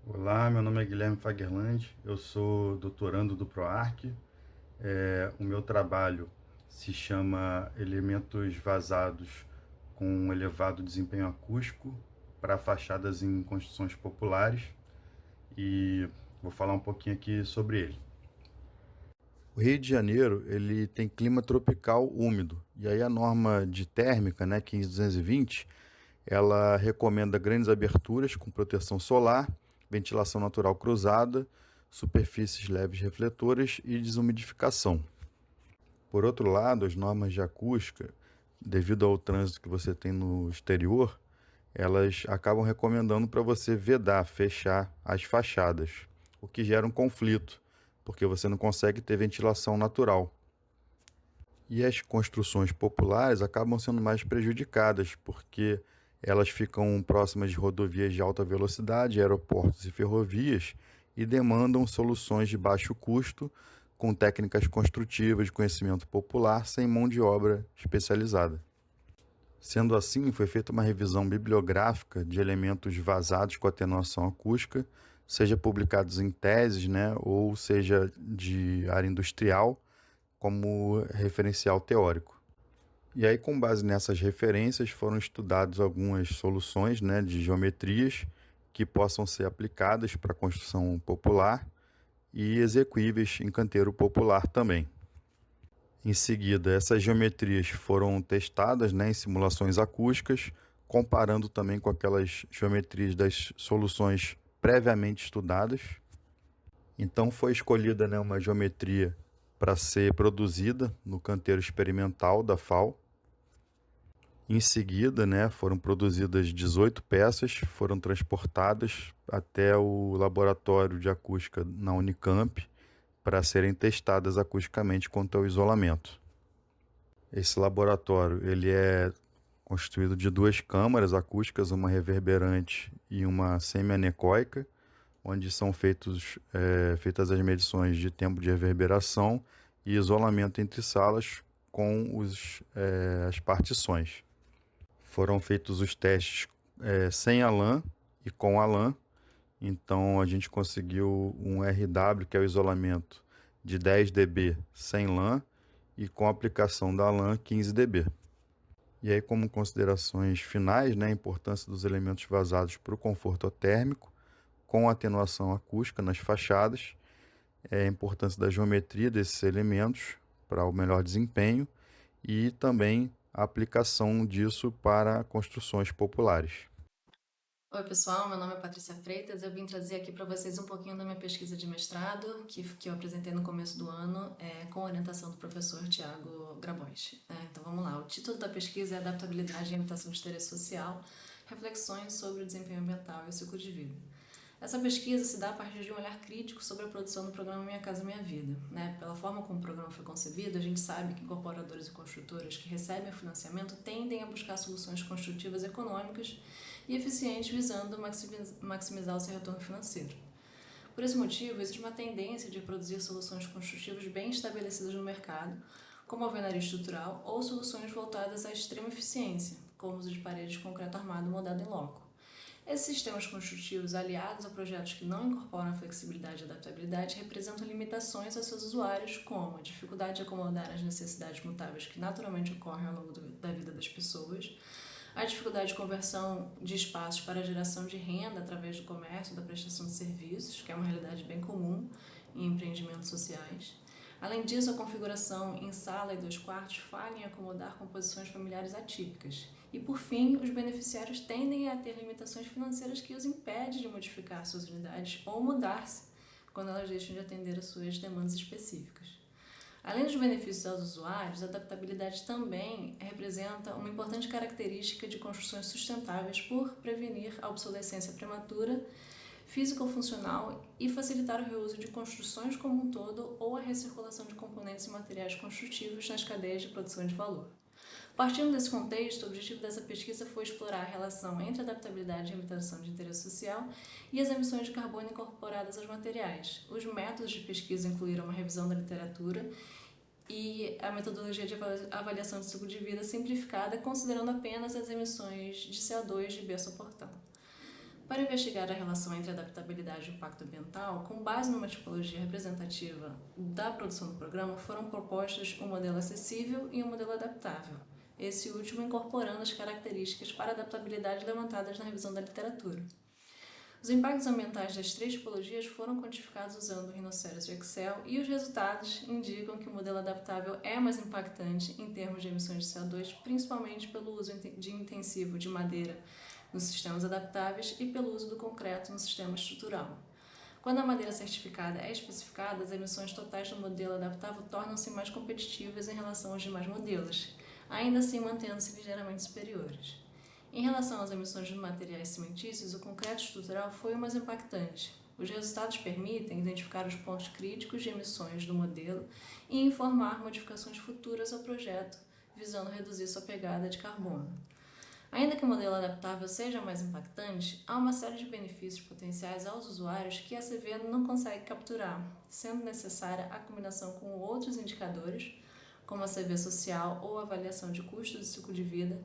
Olá, meu nome é Guilherme Fagerland, eu sou doutorando do PROARC. O meu trabalho se chama Elementos Vazados com elevado desempenho acústico para fachadas em construções populares e vou falar um pouquinho aqui sobre ele. O Rio de Janeiro, ele tem clima tropical úmido, e aí a norma de térmica, né, 15220, ela recomenda grandes aberturas com proteção solar, ventilação natural cruzada, superfícies leves refletoras e desumidificação. Por outro lado, as normas de acústica, devido ao trânsito que você tem no exterior, elas acabam recomendando para você vedar, fechar as fachadas, o que gera um conflito, porque você não consegue ter ventilação natural. E as construções populares acabam sendo mais prejudicadas, porque elas ficam próximas de rodovias de alta velocidade, aeroportos e ferrovias e demandam soluções de baixo custo, com técnicas construtivas de conhecimento popular, sem mão de obra especializada. Sendo assim, foi feita uma revisão bibliográfica de elementos vazados com atenuação acústica, seja publicados em teses, né, ou seja de área industrial, como referencial teórico. E aí, com base nessas referências, foram estudadas algumas soluções, né, de geometrias que possam ser aplicadas para a construção popular e execuíveis em canteiro popular também. Em seguida, essas geometrias foram testadas, né, em simulações acústicas, comparando também com aquelas geometrias das soluções previamente estudadas. Então foi escolhida, né, uma geometria para ser produzida no canteiro experimental da FAO. Em seguida, né, foram produzidas 18 peças, foram transportadas até o laboratório de acústica na Unicamp para serem testadas acusticamente quanto ao isolamento. Esse laboratório ele é constituído de duas câmaras acústicas, uma reverberante e uma semi-anecoica, onde são feitas as medições de tempo de reverberação e isolamento entre salas com as partições. Foram feitos os testes sem ALAN e com ALAN, então a gente conseguiu um RW, que é o isolamento, de 10 dB sem LAN e com a aplicação da LAN 15 dB. E aí, como considerações finais, né, a importância dos elementos vazados para o conforto térmico, com atenuação acústica nas fachadas, a importância da geometria desses elementos para o melhor desempenho e também a aplicação disso para construções populares. Oi, pessoal, meu nome é Patrícia Freitas. Eu vim trazer aqui para vocês um pouquinho da minha pesquisa de mestrado, que eu apresentei no começo do ano, com orientação do professor Tiago Grabois. Então vamos lá. O título da pesquisa é Adaptabilidade e Imitação de Interesse Social, reflexões sobre o desempenho ambiental e o ciclo de vida. Essa pesquisa se dá a partir de um olhar crítico sobre a produção do programa Minha Casa Minha Vida. Pela forma como o programa foi concebido, a gente sabe que incorporadores e construtoras que recebem o financiamento tendem a buscar soluções construtivas econômicas e eficientes visando maximizar o seu retorno financeiro. Por esse motivo, existe uma tendência de produzir soluções construtivas bem estabelecidas no mercado, como a alvenaria estrutural, ou soluções voltadas à extrema eficiência, como o uso de paredes de concreto armado moldado em loco. Esses sistemas construtivos, aliados a projetos que não incorporam a flexibilidade e adaptabilidade, representam limitações aos seus usuários, como a dificuldade de acomodar as necessidades mutáveis que naturalmente ocorrem ao longo da vida das pessoas, a dificuldade de conversão de espaços para a geração de renda através do comércio e da prestação de serviços, que é uma realidade bem comum em empreendimentos sociais. Além disso, a configuração em sala e 2 quartos falha em acomodar composições familiares atípicas. E, por fim, os beneficiários tendem a ter limitações financeiras que os impedem de modificar suas unidades ou mudar-se quando elas deixam de atender às suas demandas específicas. Além dos benefícios aos usuários, a adaptabilidade também representa uma importante característica de construções sustentáveis por prevenir a obsolescência prematura, físico-funcional e facilitar o reuso de construções como um todo ou a recirculação de componentes e materiais construtivos nas cadeias de produção de valor. Partindo desse contexto, o objetivo dessa pesquisa foi explorar a relação entre adaptabilidade e limitação de interesse social e as emissões de carbono incorporadas aos materiais. Os métodos de pesquisa incluíram uma revisão da literatura e a metodologia de avaliação de ciclo de vida simplificada, considerando apenas as emissões de CO2 de bioassoportão. para investigar a relação entre adaptabilidade e impacto ambiental, com base numa tipologia representativa da produção do programa, foram propostos um modelo acessível e um modelo adaptável, esse último incorporando as características para adaptabilidade levantadas na revisão da literatura. Os impactos ambientais das três tipologias foram quantificados usando o Rhinoceros Excel e os resultados indicam que o modelo adaptável é mais impactante em termos de emissões de CO2, principalmente pelo uso intensivo de madeira nos sistemas adaptáveis e pelo uso do concreto no sistema estrutural. Quando a madeira certificada é especificada, as emissões totais do modelo adaptável tornam-se mais competitivas em relação aos demais modelos, ainda assim mantendo-se ligeiramente superiores. Em relação às emissões de materiais cimentícios, o concreto estrutural foi o mais impactante. Os resultados permitem identificar os pontos críticos de emissões do modelo e informar modificações futuras ao projeto, visando reduzir sua pegada de carbono. Ainda que o modelo adaptável seja mais impactante, há uma série de benefícios potenciais aos usuários que a CV não consegue capturar, sendo necessária a combinação com outros indicadores, como a CV social ou a avaliação de custos de ciclo de vida,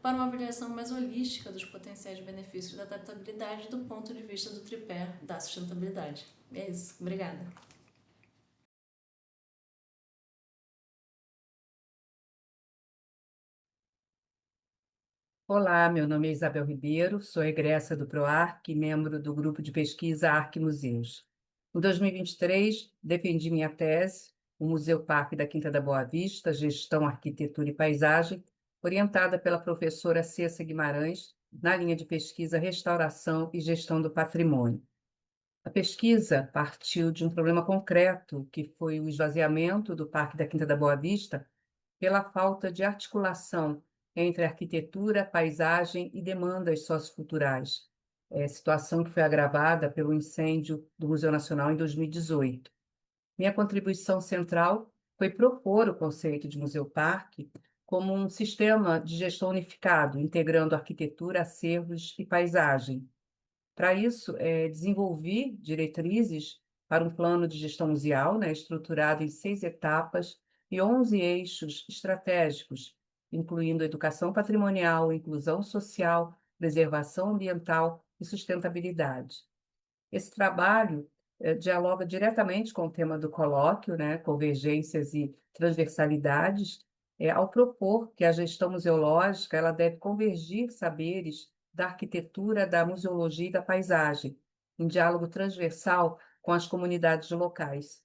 para uma avaliação mais holística dos potenciais benefícios da adaptabilidade do ponto de vista do tripé da sustentabilidade. É isso. Obrigada. Olá, meu nome é Isabel Ribeiro, sou egressa do PROARC e membro do grupo de pesquisa Arquimuseus. Em 2023, defendi minha tese, o Museu Parque da Quinta da Boa Vista, Gestão, Arquitetura e Paisagem, orientada pela professora Cessa Guimarães, na linha de pesquisa Restauração e Gestão do Patrimônio. A pesquisa partiu de um problema concreto, que foi o esvaziamento do Parque da Quinta da Boa Vista pela falta de articulação entre arquitetura, paisagem e demandas socioculturais, situação que foi agravada pelo incêndio do Museu Nacional em 2018. Minha contribuição central foi propor o conceito de museu-parque como um sistema de gestão unificado, integrando arquitetura, acervos e paisagem. Para isso, desenvolvi diretrizes para um plano de gestão museal, né, estruturado em 6 etapas e 11 eixos estratégicos, incluindo educação patrimonial, inclusão social, preservação ambiental e sustentabilidade. Esse trabalho dialoga diretamente com o tema do colóquio, né, convergências e transversalidades, ao propor que a gestão museológica ela deve convergir saberes da arquitetura, da museologia e da paisagem, em diálogo transversal com as comunidades locais.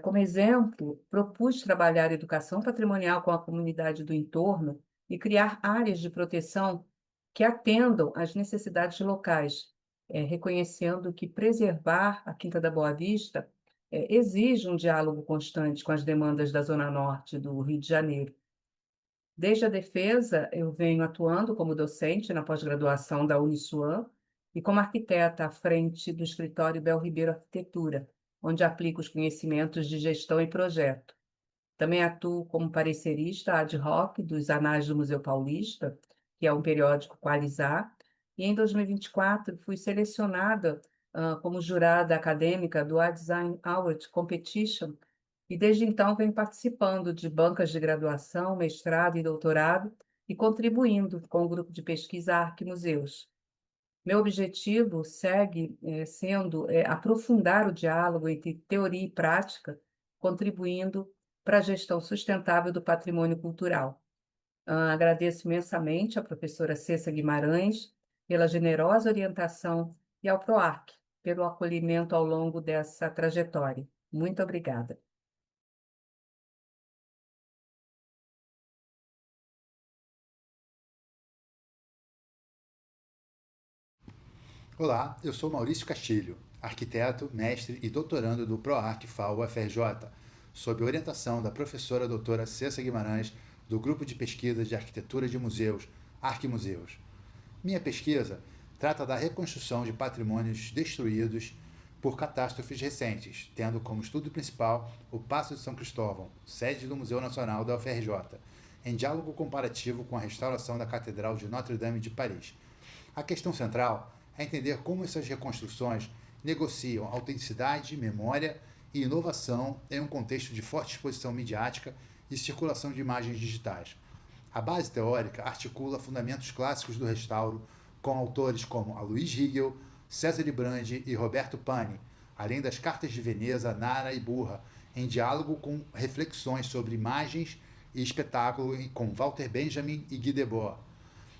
Como exemplo, propus trabalhar educação patrimonial com a comunidade do entorno e criar áreas de proteção que atendam às necessidades locais, reconhecendo que preservar a Quinta da Boa Vista exige um diálogo constante com as demandas da Zona Norte do Rio de Janeiro. Desde a defesa, eu venho atuando como docente na pós-graduação da Uniswan e como arquiteta à frente do escritório Bel Ribeiro Arquitetura, onde aplico os conhecimentos de gestão e projeto. Também atuo como parecerista ad hoc dos Anais do Museu Paulista, que é um periódico Qualizar, e em 2024 fui selecionada como jurada acadêmica do Art Design Award Competition, e desde então venho participando de bancas de graduação, mestrado e doutorado e contribuindo com o grupo de pesquisa Arquimuseus. Meu objetivo segue sendo aprofundar o diálogo entre teoria e prática, contribuindo para a gestão sustentável do patrimônio cultural. Agradeço imensamente à professora Cessa Guimarães pela generosa orientação e ao PROARC pelo acolhimento ao longo dessa trajetória. Muito obrigada. Olá, eu sou Maurício Castilho, arquiteto, mestre e doutorando do PROARC FAO UFRJ, sob orientação da professora doutora Cessa Guimarães, do Grupo de Pesquisa de Arquitetura de Museus, Arquimuseus. Minha pesquisa trata da reconstrução de patrimônios destruídos por catástrofes recentes, tendo como estudo principal o Paço de São Cristóvão, sede do Museu Nacional da UFRJ, em diálogo comparativo com a restauração da Catedral de Notre-Dame de Paris. A questão central é entender como essas reconstruções negociam autenticidade, memória e inovação em um contexto de forte exposição midiática e circulação de imagens digitais. A base teórica articula fundamentos clássicos do restauro com autores como Alois Hegel, Cesare Brandi e Roberto Pani, além das cartas de Veneza, Nara e Burra, em diálogo com reflexões sobre imagens e espetáculo com Walter Benjamin e Guy Debord.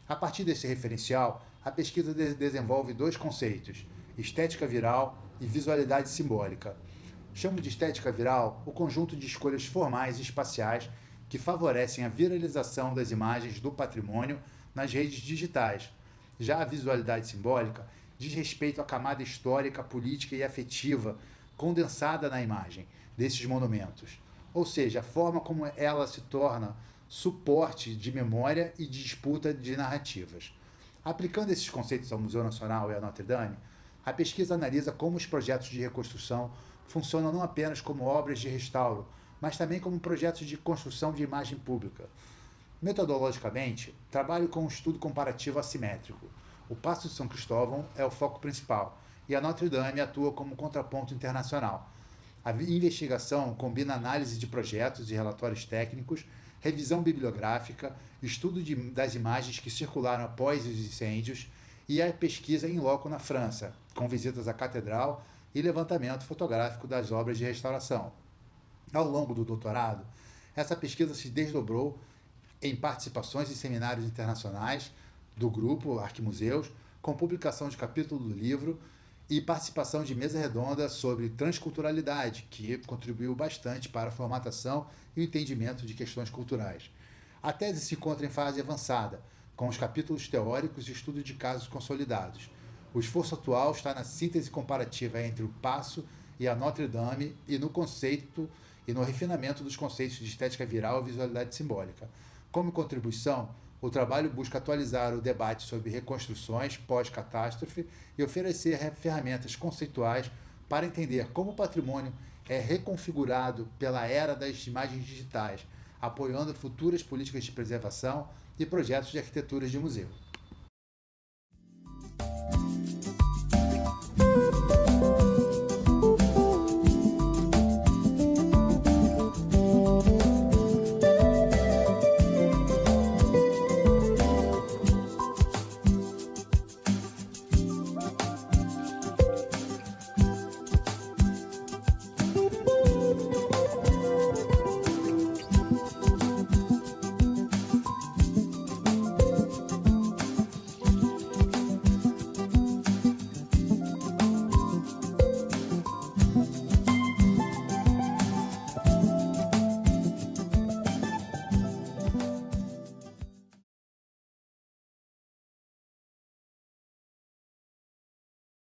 A partir desse referencial, a pesquisa desenvolve dois conceitos, estética viral e visualidade simbólica. Chamo de estética viral o conjunto de escolhas formais e espaciais que favorecem a viralização das imagens do patrimônio nas redes digitais. Já a visualidade simbólica diz respeito à camada histórica, política e afetiva condensada na imagem desses monumentos, ou seja, a forma como ela se torna suporte de memória e de disputa de narrativas. Aplicando esses conceitos ao Museu Nacional e à Notre Dame, a pesquisa analisa como os projetos de reconstrução funcionam não apenas como obras de restauro, mas também como projetos de construção de imagem pública. Metodologicamente, trabalho com um estudo comparativo assimétrico. O Paço de São Cristóvão é o foco principal e a Notre Dame atua como contraponto internacional. A investigação combina análise de projetos e relatórios técnicos, revisão bibliográfica, estudo das imagens que circularam após os incêndios e a pesquisa em loco na França, com visitas à catedral e levantamento fotográfico das obras de restauração. Ao longo do doutorado, essa pesquisa se desdobrou em participações em seminários internacionais do grupo Arquimuseus, com publicação de capítulo do livro e participação de mesa redonda sobre transculturalidade, que contribuiu bastante para a formatação e o entendimento de questões culturais. A tese se encontra em fase avançada, com os capítulos teóricos e estudo de casos consolidados. O esforço atual está na síntese comparativa entre o Paço e a Notre Dame e no conceito e no refinamento dos conceitos de estética viral e visualidade simbólica. Como contribuição, o trabalho busca atualizar o debate sobre reconstruções pós-catástrofe e oferecer ferramentas conceituais para entender como o patrimônio é reconfigurado pela era das imagens digitais, apoiando futuras políticas de preservação e projetos de arquiteturas de museu.